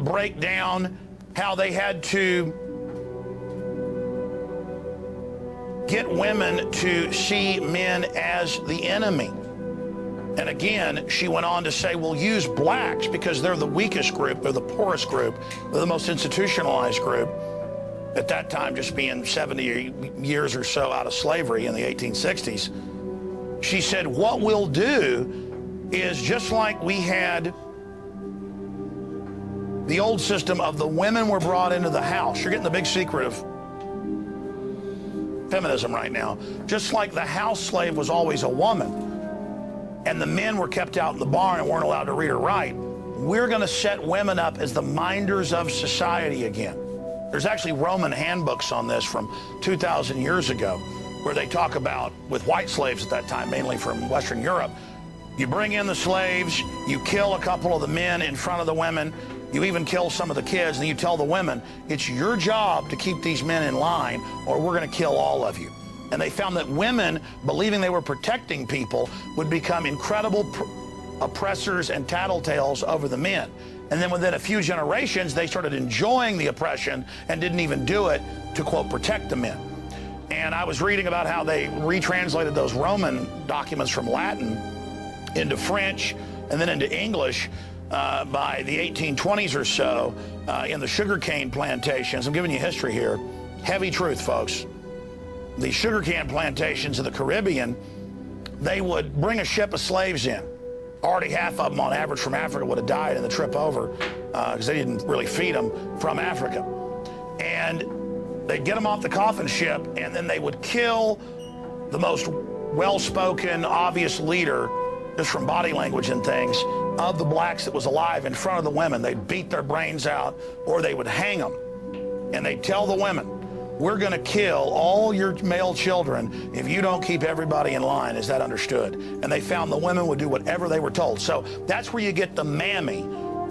break down how they had to get women to see men as the enemy. And again, she went on to say, we'll use blacks because they're the weakest group, they're the poorest group, they're the most institutionalized group. At that time, just being 70 years or so out of slavery in the 1860s. She said, what we'll do is just like we had the old system of the women were brought into the house. You're getting the big secret of feminism right now. Just like the house slave was always a woman, and the men were kept out in the barn and weren't allowed to read or write, we're going to set women up as the minders of society again. There's actually Roman handbooks on this from 2,000 years ago, where they talk about, with white slaves at that time, mainly from Western Europe, you bring in the slaves, you kill a couple of the men in front of the women, you even kill some of the kids, and you tell the women, it's your job to keep these men in line, or we're going to kill all of you. And they found that women, believing they were protecting people, would become incredible oppressors and tattletales over the men. And then within a few generations, they started enjoying the oppression and didn't even do it to, quote, protect the men. And I was reading about how they retranslated those Roman documents from Latin into French and then into English by the 1820s or so in the sugarcane plantations. I'm giving you history here. Heavy truth, folks. The sugarcane plantations in the Caribbean, they would bring a ship of slaves in. Already half of them on average from Africa would have died in the trip over because they didn't really feed them from Africa. And they'd get them off the coffin ship, and then they would kill the most well-spoken, obvious leader, just from body language and things, of the blacks that was alive in front of the women. They'd beat their brains out, or they would hang them. And they'd tell the women, we're going to kill all your male children if you don't keep everybody in line. Is that understood? And they found the women would do whatever they were told. So that's where you get the mammy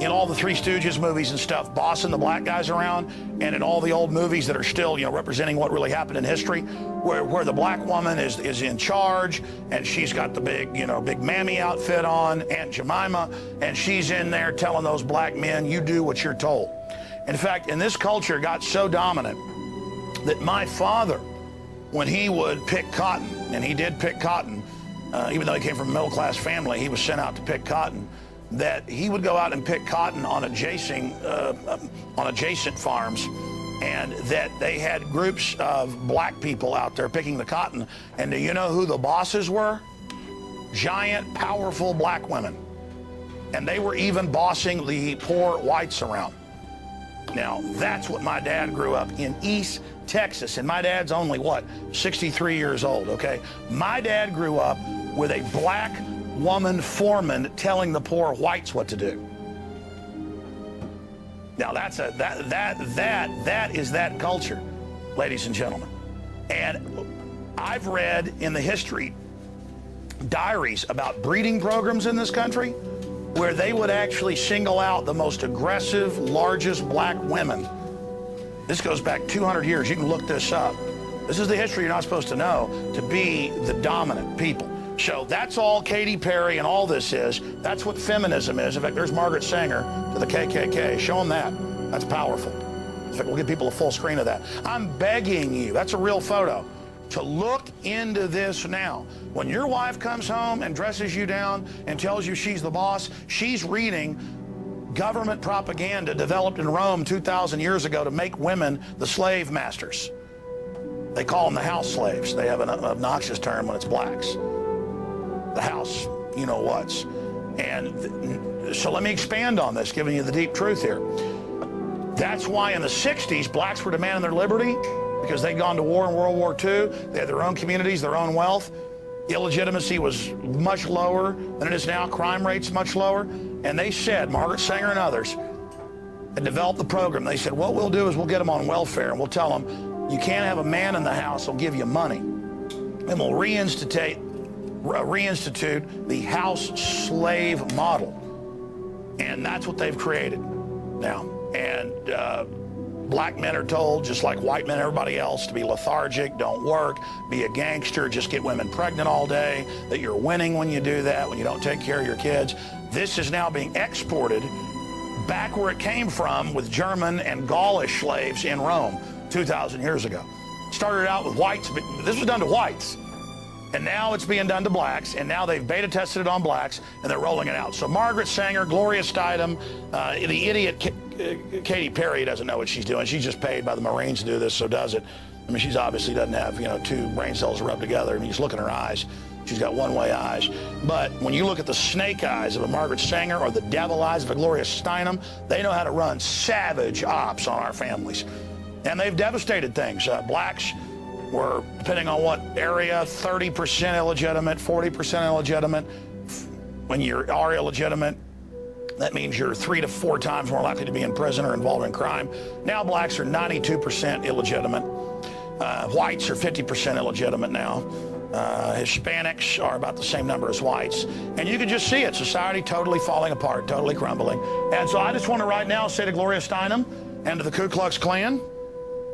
in all the Three Stooges movies and stuff, bossing the black guys around, and in all the old movies that are still, you know, representing what really happened in history, where the black woman is in charge, and she's got the big, you know, big mammy outfit on, Aunt Jemima, and she's in there telling those black men, you do what you're told. In fact, in this culture, it got so dominant that my father, when he would pick cotton, and he did pick cotton, even though he came from a middle-class family, he was sent out to pick cotton, that he would go out and pick cotton on adjacent farms, and that they had groups of black people out there picking the cotton. And do you know who the bosses were? Giant, powerful black women. And they were even bossing the poor whites around. Now, that's what my dad grew up in East Texas, and my dad's only, what, 63 years old, okay? My dad grew up with a black woman foreman telling the poor whites what to do. Now, that is that culture, ladies and gentlemen. And I've read in the history diaries about breeding programs in this country where they would actually single out the most aggressive, largest black women. This goes back 200 years. You can look this up. This is the history you're not supposed to know, to be the dominant people. So that's all Katy Perry and all this is. That's what feminism is. In fact, there's Margaret Sanger to the KKK. Show them that. That's powerful. In fact, we'll give people a full screen of that. I'm begging you, that's a real photo, to look into this now. When your wife comes home and dresses you down and tells you she's the boss, she's reading government propaganda developed in Rome 2,000 years ago to make women the slave masters. They call them the house slaves. They have an obnoxious term when it's blacks. The house, you know what's. And so let me expand on this, giving you the deep truth here. That's why in the 60s, blacks were demanding their liberty, because they'd gone to war in World War II. They had their own communities, their own wealth. Illegitimacy was much lower than it is now. Crime rates much lower. And they said, Margaret Sanger and others had developed the program. They said, what we'll do is we'll get them on welfare, and we'll tell them, you can't have a man in the house, he'll give you money. And we'll reinstitute the house slave model. And that's what they've created now. And black men are told, just like white men, everybody else, to be lethargic, don't work, be a gangster, just get women pregnant all day, that you're winning when you do that, when you don't take care of your kids. This is now being exported back where it came from with German and Gaulish slaves in Rome 2,000 years ago. Started out with whites, but this was done to whites. And now it's being done to blacks, and now they've beta tested it on blacks, and they're rolling it out. So Margaret Sanger, Gloria Steinem, the idiot Katy Perry doesn't know what she's doing. She's just paid by the Marines to do this, so does it. I mean, she's obviously doesn't have, you know, two brain cells rubbed together. I mean, just look in her eyes. She's got one-way eyes. But when you look at the snake eyes of a Margaret Sanger or the devil eyes of a Gloria Steinem, they know how to run savage ops on our families. And they've devastated things. Blacks were, depending on what area, 30% illegitimate, 40% illegitimate. When you are illegitimate, that means you're 3 to 4 times more likely to be in prison or involved in crime. Now blacks are 92% illegitimate. Whites are 50% illegitimate now. Hispanics are about the same number as whites. And you can just see it. Society totally falling apart, totally crumbling. And so I just want to right now say to Gloria Steinem and to the Ku Klux Klan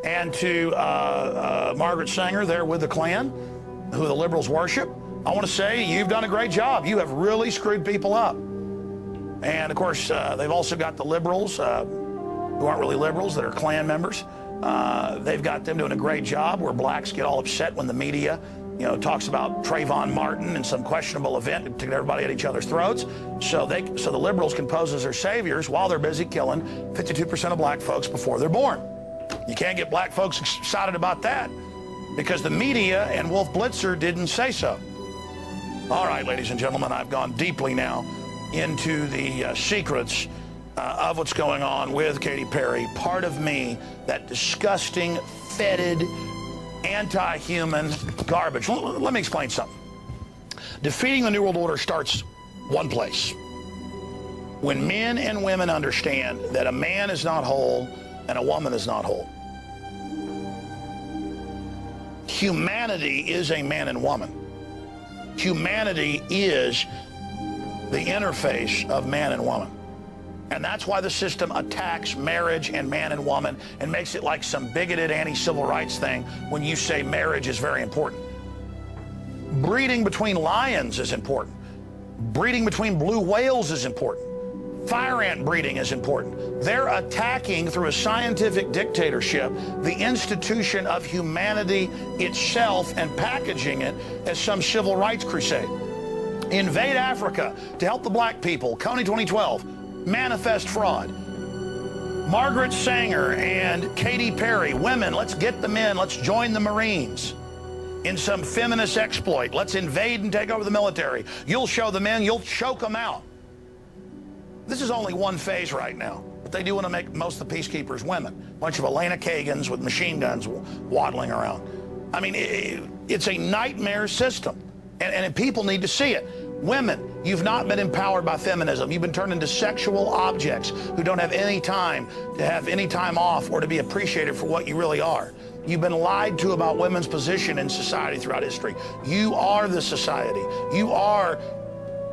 and to Margaret Sanger there with the Klan, who the liberals worship, I want to say you've done a great job. You have really screwed people up. And of course, they've also got the liberals who aren't really liberals, that are Klan members. They've got them doing a great job where blacks get all upset when the media, you know, talks about Trayvon Martin and some questionable event to get everybody at each other's throats. So the liberals can pose as their saviors while they're busy killing 52% of black folks before they're born. You can't get black folks excited about that because the media and Wolf Blitzer didn't say so. All right, ladies and gentlemen, I've gone deeply now into the secrets of what's going on with Katy Perry. Part of me, that disgusting, fetid, anti-human garbage. Let me explain something. Defeating the New World Order starts one place. When men and women understand that a man is not whole and a woman is not whole. Humanity is a man and woman. Humanity is the interface of man and woman. And that's why the system attacks marriage and man and woman and makes it like some bigoted anti-civil rights thing when you say marriage is very important. Breeding between lions is important. Breeding between blue whales is important. Fire ant breeding is important. They're attacking through a scientific dictatorship the institution of humanity itself and packaging it as some civil rights crusade. Invade Africa to help the black people. Coney 2012. Manifest fraud. Margaret Sanger and Katy Perry, women, let's get them in. Let's join the Marines in some feminist exploit. Let's invade and take over the military. You'll show them in, you'll choke them out. This is only one phase right now, but they do want to make most of the peacekeepers women. A bunch of Elena Kagans with machine guns waddling around. I mean, it's a nightmare system, and people need to see it. Women, you've not been empowered by feminism. You've been turned into sexual objects who don't have any time to have any time off or to be appreciated for what you really are. You've been lied to about women's position in society throughout history. You are the society. You are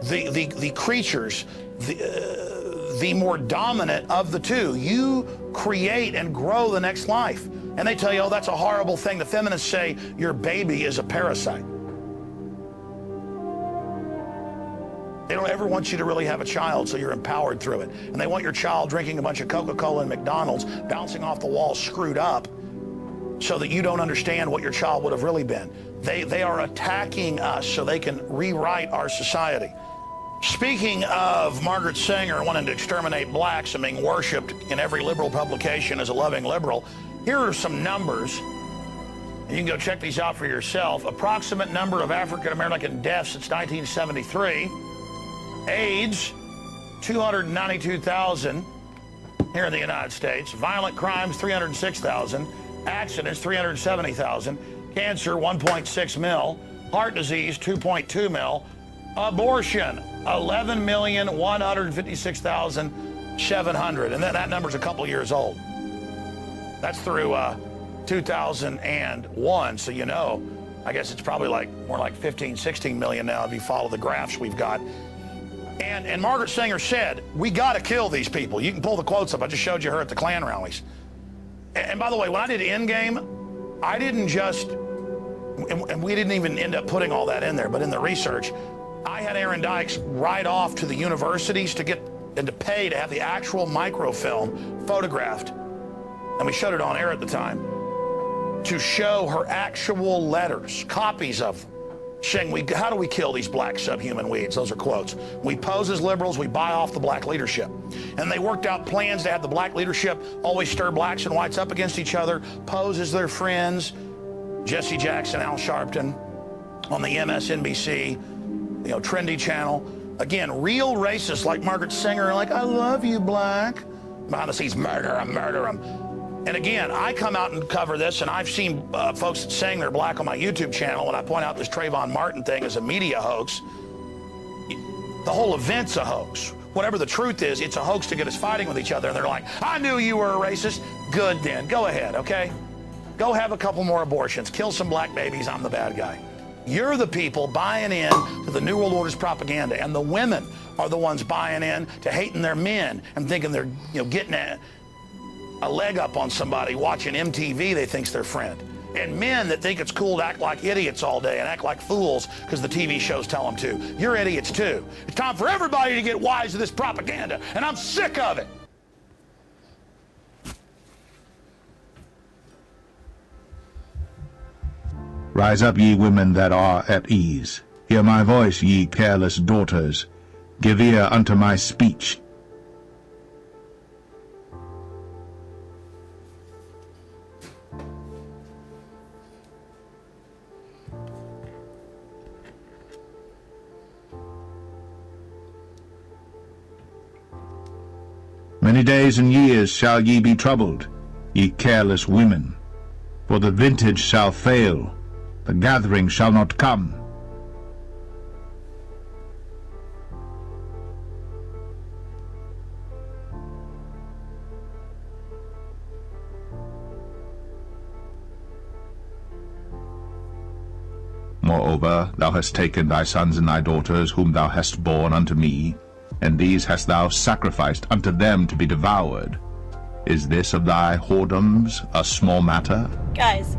the creatures, the more dominant of the two. You create and grow the next life. And they tell you, oh, that's a horrible thing. The feminists say your baby is a parasite. They don't ever want you to really have a child, so you're empowered through it. And they want your child drinking a bunch of Coca-Cola and McDonald's, bouncing off the wall, screwed up, so that you don't understand what your child would have really been. They are attacking us so they can rewrite our society. Speaking of Margaret Sanger wanting to exterminate blacks and being worshipped in every liberal publication as a loving liberal, here are some numbers. You can go check these out for yourself. Approximate number of African-American deaths since 1973. AIDS, 292,000 here in the United States. Violent crimes, 306,000. Accidents, 370,000. Cancer, 1.6 mil. Heart disease, 2.2 mil. Abortion, 11,156,700. And that number's a couple years old. That's through 2001, so you know, I guess it's probably more like 15, 16 million now if you follow the graphs we've got. And Margaret Sanger said, we got to kill these people. You can pull the quotes up. I just showed you her at the Klan rallies. And by the way, when I did Endgame, I didn't just, and we didn't even end up putting all that in there, but in the research, I had Aaron Dykes ride off to the universities to get and to pay to have the actual microfilm photographed, and we showed it on air at the time, to show her actual letters, copies of them, saying, how do we kill these black subhuman weeds? Those are quotes. We pose as liberals, we buy off the black leadership. And they worked out plans to have the black leadership always stir blacks and whites up against each other, pose as their friends. Jesse Jackson, Al Sharpton on the MSNBC, trendy channel. Again, real racists like Margaret Sanger are like, I love you, black. Behind the scenes, murder them. And again, I come out and cover this, and I've seen folks saying they're black on my YouTube channel, and I point out this Trayvon Martin thing is a media hoax. The whole event's a hoax. Whatever the truth is, it's a hoax to get us fighting with each other. And they're like, I knew you were a racist. Good then. Go ahead, okay? Go have a couple more abortions. Kill some black babies. I'm the bad guy. You're the people buying in to the New World Order's propaganda, and the women are the ones buying in to hating their men and thinking they're getting a leg up on somebody watching MTV they think's their friend. And men that think it's cool to act like idiots all day and act like fools because the TV shows tell them to. You're idiots too. It's time for everybody to get wise to this propaganda, and I'm sick of it. Rise up, ye women that are at ease. Hear my voice, ye careless daughters. Give ear unto my speech. Many days and years shall ye be troubled, ye careless women, for the vintage shall fail, the gathering shall not come. Moreover, thou hast taken thy sons and thy daughters, whom thou hast borne unto me, and these hast thou sacrificed unto them to be devoured. Is this of thy whoredoms a small matter? Guys,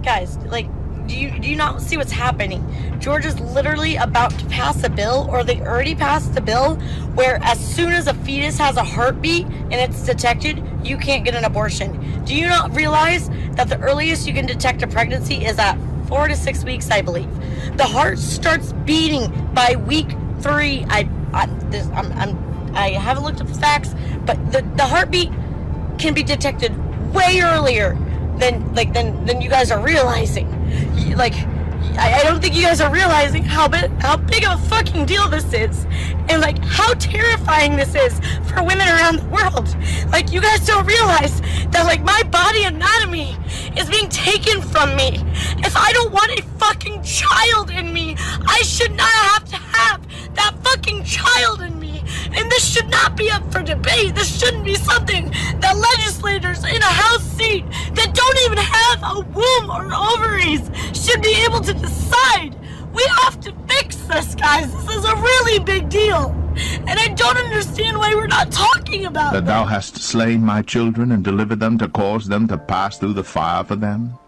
like, do you not see what's happening? Georgia's literally about to pass a bill, or they already passed the bill, where as soon as a fetus has a heartbeat and it's detected, you can't get an abortion. Do you not realize that the earliest you can detect a pregnancy is at 4 to 6 weeks, I believe? The heart starts beating by week 3. I haven't looked up the facts, but the heartbeat can be detected way earlier than you guys are realizing. I don't think you guys are realizing how big of a fucking deal this is, and like how terrifying this is for women around the world. Like, you guys don't realize that like my body anatomy is being taken from me. If I don't want a fucking child in me, I should not have to have that fucking child in me. And this should not be up for debate. This shouldn't be something that legislators in a House seat that don't even have a womb or ovaries should be able to decide. We have to fix this, guys. This is a really big deal. And I don't understand why we're not talking about it. That thou hast slain my children and delivered them to cause them to pass through the fire for them?